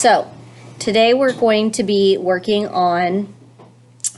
So today we're going to be working on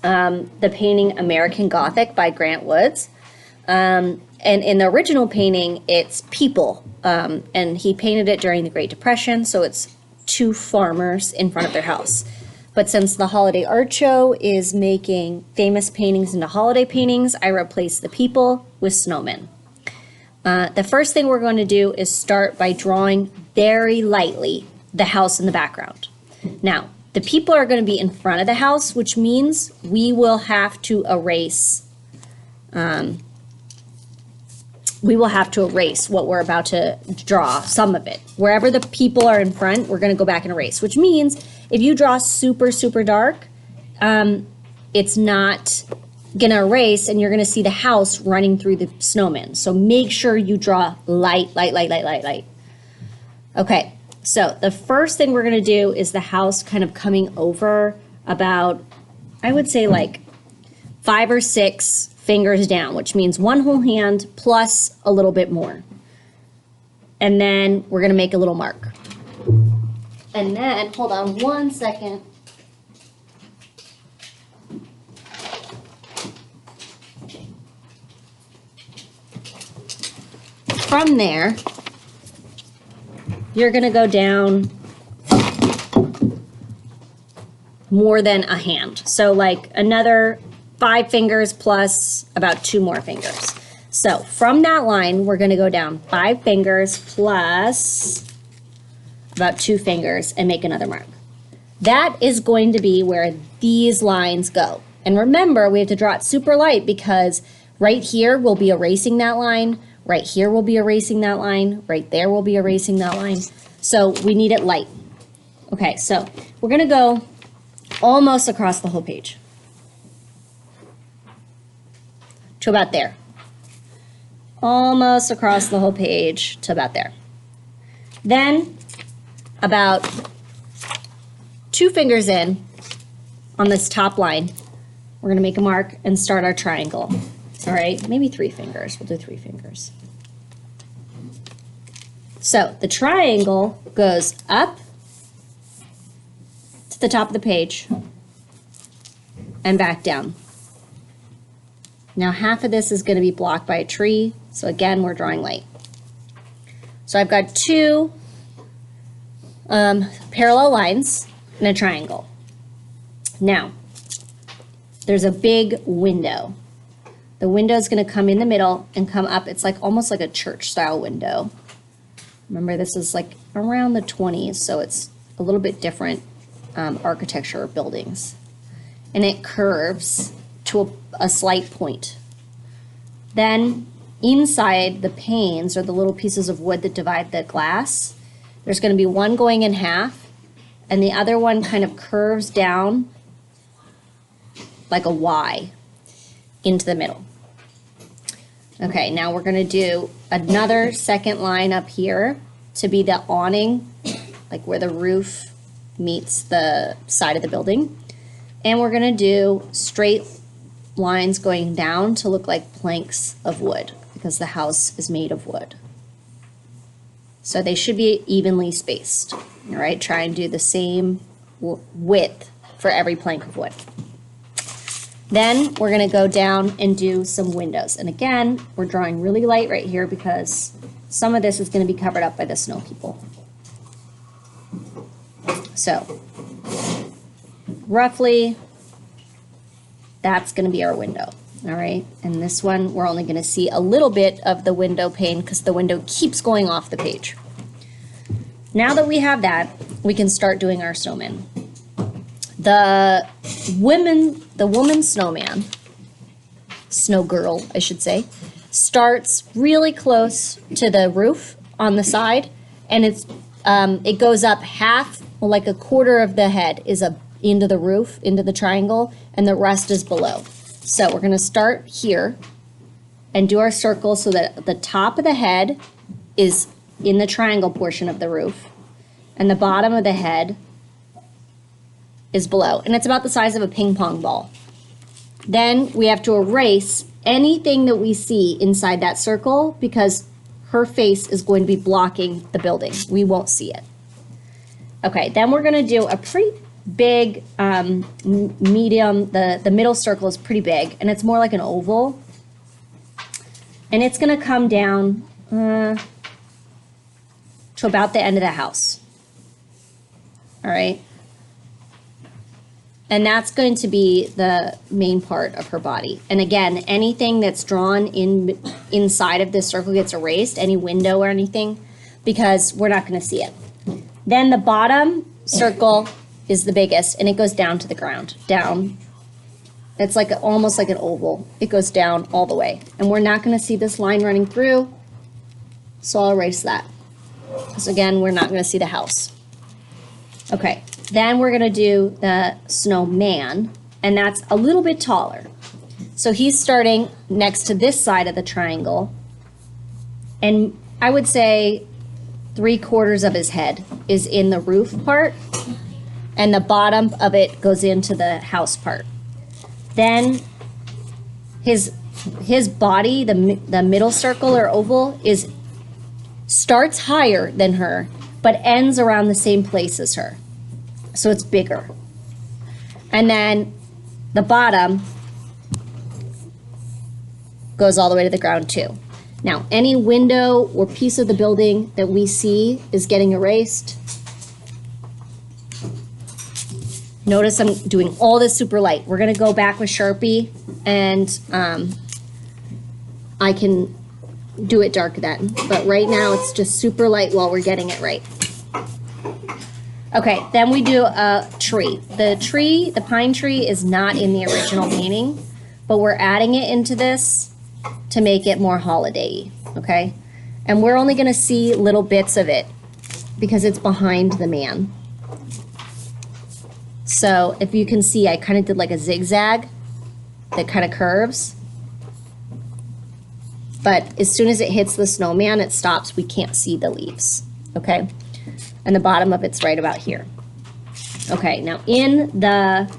the painting American Gothic by Grant Woods. And in the original painting, it's people. And he painted it during the Great Depression, so it's two farmers in front of their house. But since the Holiday Art Show is making famous paintings into holiday paintings, I replaced the people with snowmen. The first thing we're going to do is start by drawing very lightly the house in the background. Now, the people are going to be in front of the house, which means we will have to erase what we're about to draw, some of it. Wherever the people are in front, we're going to go back and erase, which means if you draw super, super dark, it's not going to erase, and you're going to see the house running through the snowman. So make sure you draw light. Okay, so the first thing we're going to do is the house kind of coming over about, I would say like 5 or 6 fingers down, which means one whole hand plus a little bit more. And then we're going to make a little mark. And then, hold on one second. From there, you're going to go down more than a hand. So like another 5 fingers plus about 2 more fingers. So from that line, we're going to go down 5 fingers plus about 2 fingers and make another mark. That is going to be where these lines go. And remember, we have to draw it super light because right here we'll be erasing that line. Right here we'll be erasing that line. Right there we'll be erasing that line. So we need it light. Okay, so we're going to go almost across the whole page to about there. Almost across the whole page to about there. Then about 2 fingers in on this top line, we're going to make a mark and start our triangle. All right, maybe 3 fingers. We'll do 3 fingers. So the triangle goes up to the top of the page and back down. Now half of this is going to be blocked by a tree, so again we're drawing light. So I've got 2 parallel lines and a triangle. Now there's a big window. The window is going to come in the middle and come up. It's like almost like a church style window. Remember, this is like around the 20s, so it's a little bit different architecture of buildings. And it curves to a slight point. Then inside the panes, or the little pieces of wood that divide the glass, there's going to be one going in half, and the other one kind of curves down like a Y into the middle. Okay, now we're going to do another second line up here to be the awning, like where the roof meets the side of the building. And we're going to do straight lines going down to look like planks of wood because the house is made of wood. So they should be evenly spaced. All right, try and do the same width for every plank of wood. Then we're going to go down and do some windows. And again, we're drawing really light right here because some of this is going to be covered up by the snow people. So roughly, that's going to be our window. All right. And this one, we're only going to see a little bit of the window pane because the window keeps going off the page. Now that we have that, we can start doing our snowman. The woman snowman, snow girl, I should say, starts really close to the roof on the side, and it goes up half, well, like a quarter of the head is up into the roof, into the triangle, and the rest is below. So we're going to start here and do our circle so that the top of the head is in the triangle portion of the roof, and the bottom of the head is below, and it's about the size of a ping pong ball. Then we have to erase anything that we see inside that circle because her face is going to be blocking the building. We won't see it. Okay, then we're gonna do a pretty big medium. The middle circle is pretty big, and it's more like an oval. And it's gonna come down to about the end of the house. All right. And that's going to be the main part of her body. And again, anything that's drawn inside of this circle gets erased, any window or anything, because we're not going to see it. Then the bottom circle is the biggest, and it goes down to the ground, down. It's like almost like an oval. It goes down all the way. And we're not going to see this line running through, so I'll erase that. Because again, we're not going to see the house. Okay. Then we're gonna do the snowman, and that's a little bit taller. So he's starting next to this side of the triangle, and I would say 3/4 of his head is in the roof part, and the bottom of it goes into the house part. Then his body, the middle circle or oval, starts higher than her, but ends around the same place as her. So it's bigger. And then the bottom goes all the way to the ground too. Now, any window or piece of the building that we see is getting erased. Notice I'm doing all this super light. We're gonna go back with Sharpie, and I can do it dark then. But right now it's just super light while we're getting it right. Okay, then we do a tree. The pine tree is not in the original painting, but we're adding it into this to make it more holiday-y, okay? And we're only gonna see little bits of it because it's behind the man. So if you can see, I kind of did like a zigzag that kind of curves. But as soon as it hits the snowman, it stops. We can't see the leaves, okay? And the bottom of it's right about here. Okay, now in the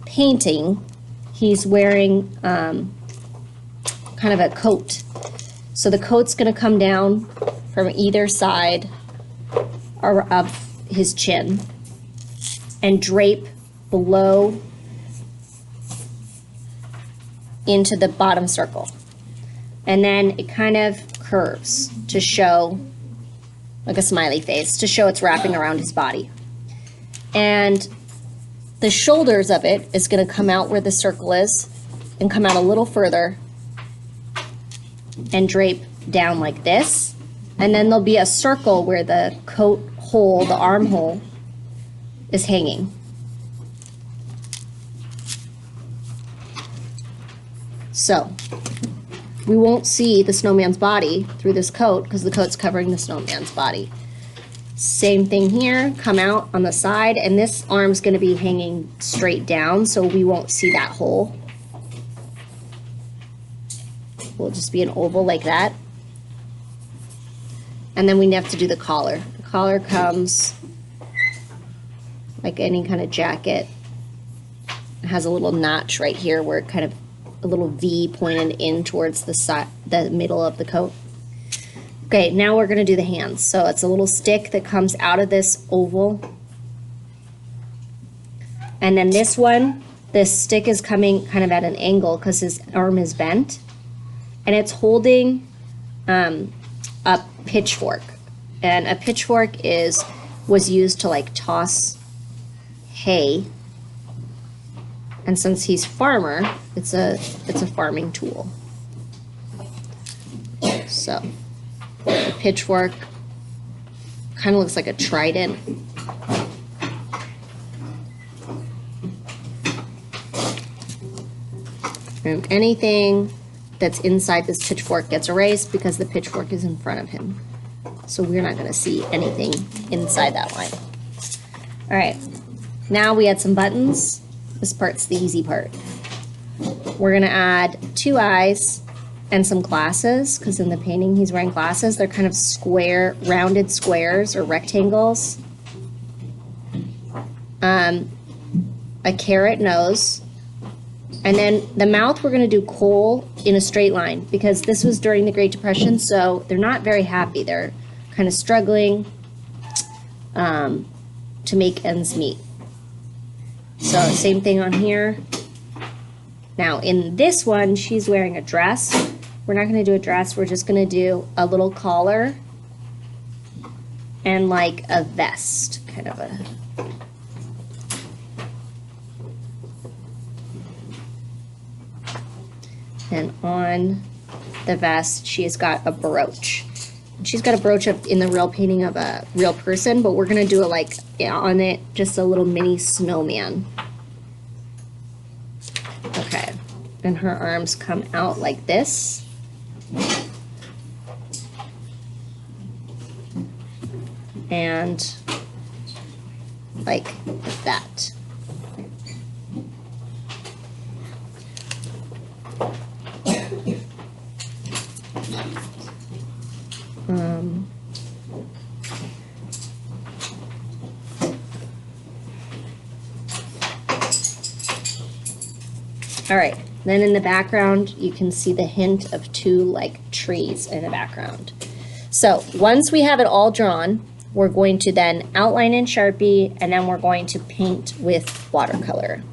painting, he's wearing kind of a coat. So the coat's gonna come down from either side of his chin and drape below into the bottom circle. And then it kind of curves to show like a smiley face, to show it's wrapping around his body. And the shoulders of it is going to come out where the circle is and come out a little further and drape down like this. And then there'll be a circle where the coat hole, the armhole, is hanging. So we won't see the snowman's body through this coat because the coat's covering the snowman's body. Same thing here, come out on the side, and this arm's gonna be hanging straight down, so we won't see that hole. Will just be an oval like that. And then we have to do the collar. The collar comes like any kind of jacket. It has a little notch right here where it kind of a little V pointed in towards the side, the middle of the coat. Okay, now we're gonna do the hands. So it's a little stick that comes out of this oval. And then this one, this stick is coming kind of at an angle because his arm is bent. And it's holding a pitchfork. And a pitchfork was used to like toss hay. And since he's farmer, it's a farming tool. So the pitchfork kind of looks like a trident. And anything that's inside this pitchfork gets erased because the pitchfork is in front of him. So we're not gonna see anything inside that line. All right, now we add some buttons. This part's the easy part. We're gonna add 2 eyes and some glasses, because in the painting he's wearing glasses. They're kind of square, rounded squares or rectangles. A carrot nose. And then the mouth, we're gonna do coal in a straight line, because this was during the Great Depression, so they're not very happy. They're kind of struggling. to make ends meet. So same thing on here. Now in this one, she's wearing a dress. We're not gonna do a dress, we're just gonna do a little collar and like a vest, kind of a. And on the vest, she's got a brooch. She's got a brooch in the real painting of a real person, but we're gonna do it like on it, just a little mini snowman. Okay, and her arms come out like this. And like that. All right, then in the background, you can see the hint of two like trees in the background. So once we have it all drawn, we're going to then outline in Sharpie, and then we're going to paint with watercolor.